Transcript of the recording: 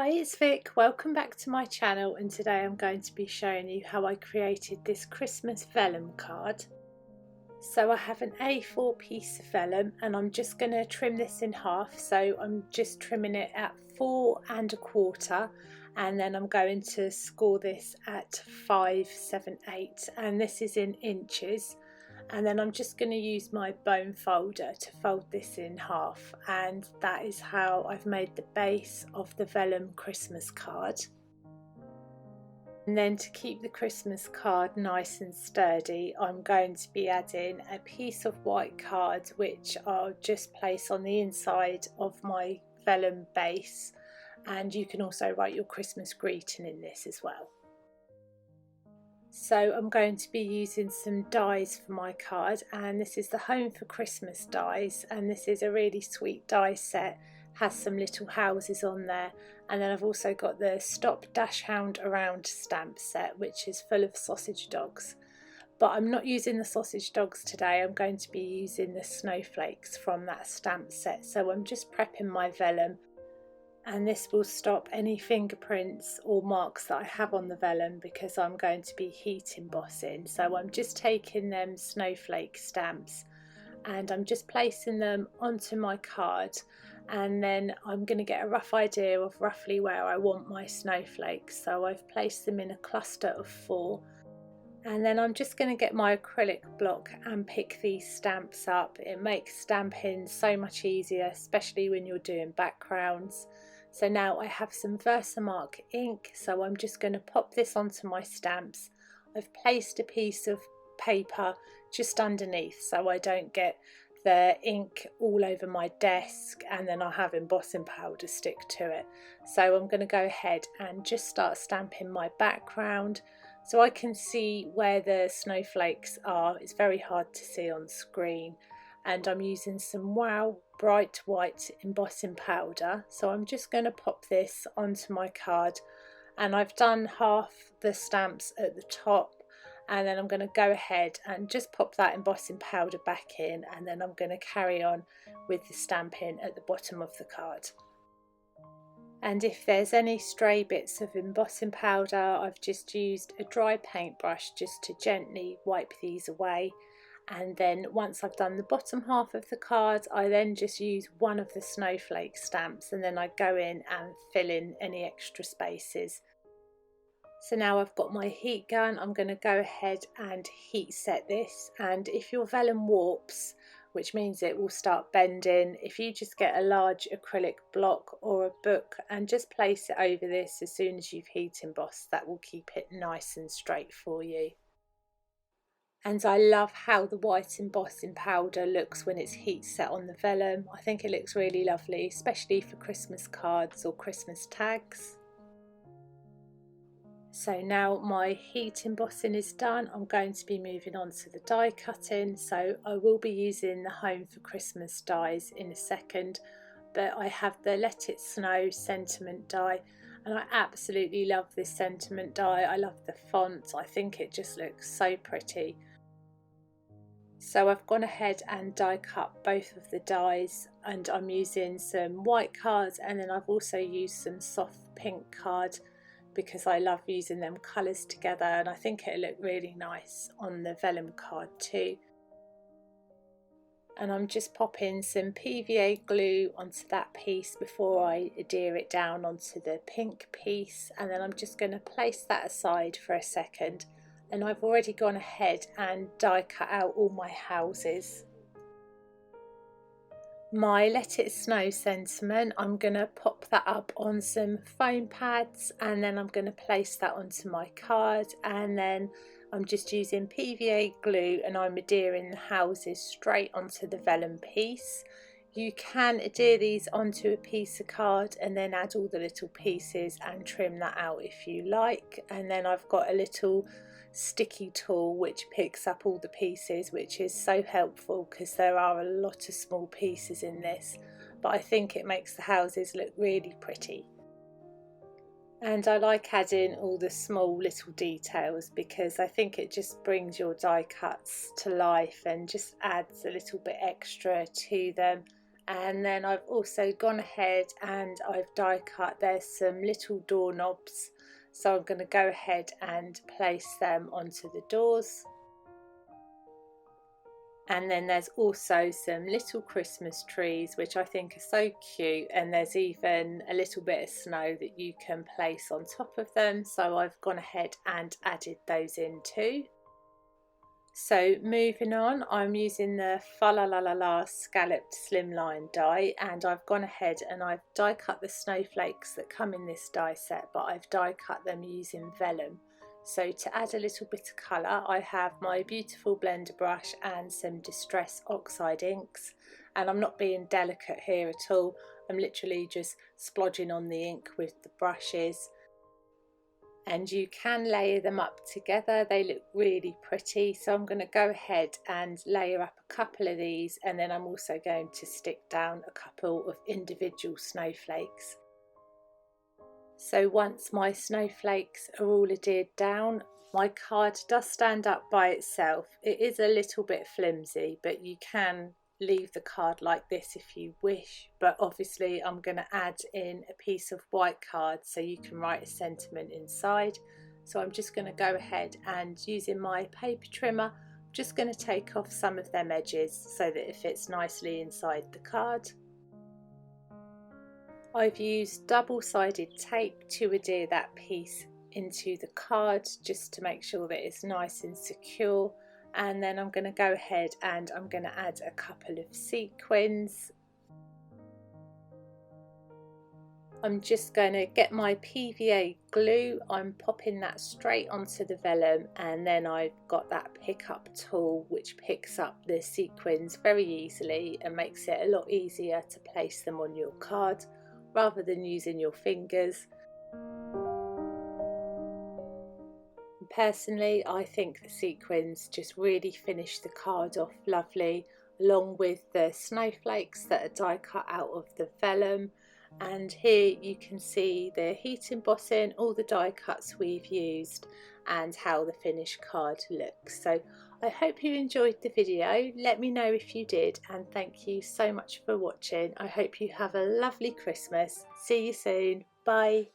Hi, it's Vic. Welcome back to my channel, and today I'm going to be showing you how I created this Christmas vellum card. So I have an A4 piece of vellum and I'm just going to trim this in half. So I'm just trimming it at 4 1/4, and then I'm going to score this at 5 7/8, and this is in inches. And then I'm just going to use my bone folder to fold this in half, and that is how I've made the base of the vellum Christmas card. And then to keep the Christmas card nice and sturdy, I'm going to be adding a piece of white card which I'll just place on the inside of my vellum base, and you can also write your Christmas greeting in this as well. So I'm going to be using some dies for my card, and this is the Home for Christmas dies, and this is a really sweet die set, has some little houses on there, and then I've also got the Stop DACHSHUND Around stamp set, which is full of sausage dogs. But I'm not using the sausage dogs today, I'm going to be using the snowflakes from that stamp set. So I'm just prepping my vellum, and this will stop any fingerprints or marks that I have on the vellum because I'm going to be heat embossing. So I'm just taking them snowflake stamps and I'm just placing them onto my card, and then I'm going to get a rough idea of roughly where I want my snowflakes. So I've placed them in a cluster of 4, and then I'm just going to get my acrylic block and pick these stamps up. It makes stamping so much easier, especially when you're doing backgrounds. So now I have some Versamark ink, so I'm just going to pop this onto my stamps. I've placed a piece of paper just underneath so I don't get the ink all over my desk and then I'll have embossing powder stick to it. So I'm going to go ahead and just start stamping my background so I can see where the snowflakes are. It's very hard to see on screen. And I'm using some Wow bright white embossing powder, so I'm just going to pop this onto my card, and I've done half the stamps at the top, and then I'm going to go ahead and just pop that embossing powder back in, and then I'm going to carry on with the stamping at the bottom of the card. And if there's any stray bits of embossing powder, I've just used a dry paintbrush just to gently wipe these away. And then once I've done the bottom half of the card, I then just use one of the snowflake stamps, and then I go in and fill in any extra spaces. So now I've got my heat gun, I'm going to go ahead and heat set this, and if your vellum warps, which means it will start bending, if you just get a large acrylic block or a book and just place it over this as soon as you've heat embossed, that will keep it nice and straight for you. And I love how the white embossing powder looks when it's heat set on the vellum. I think it looks really lovely, especially for Christmas cards or Christmas tags. So now my heat embossing is done, I'm going to be moving on to the die cutting. So I will be using the Home for Christmas dies in a second, but I have the Let It Snow sentiment die, and I absolutely love this sentiment die. I love the font, I think it just looks so pretty. So I've gone ahead and die cut both of the dies, and I'm using some white cards, and then I've also used some soft pink card because I love using them colours together, and I think it'll look really nice on the vellum card too. And I'm just popping some PVA glue onto that piece before I adhere it down onto the pink piece, and then I'm just going to place that aside for a second. And I've already gone ahead and die cut out all my houses. My Let It Snow sentiment, I'm going to pop that up on some foam pads, and then I'm going to place that onto my card, and then I'm just using PVA glue and I'm adhering the houses straight onto the vellum piece. You can adhere these onto a piece of card and then add all the little pieces and trim that out if you like. And then I've got a little sticky tool which picks up all the pieces, which is so helpful because there are a lot of small pieces in this, but I think it makes the houses look really pretty. And I like adding all the small little details because I think it just brings your die cuts to life and just adds a little bit extra to them, And then I've also gone ahead and I've die cut, there's some little doorknobs, so I'm going to go ahead and place them onto the doors. And then there's also some little Christmas trees which I think are so cute, and there's even a little bit of snow that you can place on top of them, so I've gone ahead and added those in too. So moving on, I'm using the Falalala Scalloped Slimline die, and I've gone ahead and I've die cut the snowflakes that come in this die set, but I've die cut them using Vellum. So to add a little bit of colour, I have my beautiful blender brush and some Distress Oxide inks, and I'm not being delicate here at all, I'm literally just splodging on the ink with the brushes. And you can layer them up together, they look really pretty, so I'm going to go ahead and layer up a couple of these, and then I'm also going to stick down a couple of individual snowflakes. So once my snowflakes are all adhered down, my card does stand up by itself. It is a little bit flimsy, but you can leave the card like this if you wish, but obviously I'm going to add in a piece of white card so you can write a sentiment inside. So I'm just going to go ahead and, using my paper trimmer, I'm just going to take off some of them edges so that it fits nicely inside the card. I've used double-sided tape to adhere that piece into the card just to make sure that it's nice and secure. And then I'm going to go ahead and I'm going to add a couple of sequins. I'm just going to get my PVA glue, I'm popping that straight onto the vellum, and then I've got that pick up tool which picks up the sequins very easily and makes it a lot easier to place them on your card rather than using your fingers. Personally, I think the sequins just really finish the card off lovely, along with the snowflakes that are die cut out of the vellum. And here you can see the heat embossing, all the die cuts we've used, and how the finished card looks. So I hope you enjoyed the video. Let me know if you did, and thank you so much for watching. I hope you have a lovely Christmas. See you soon. Bye.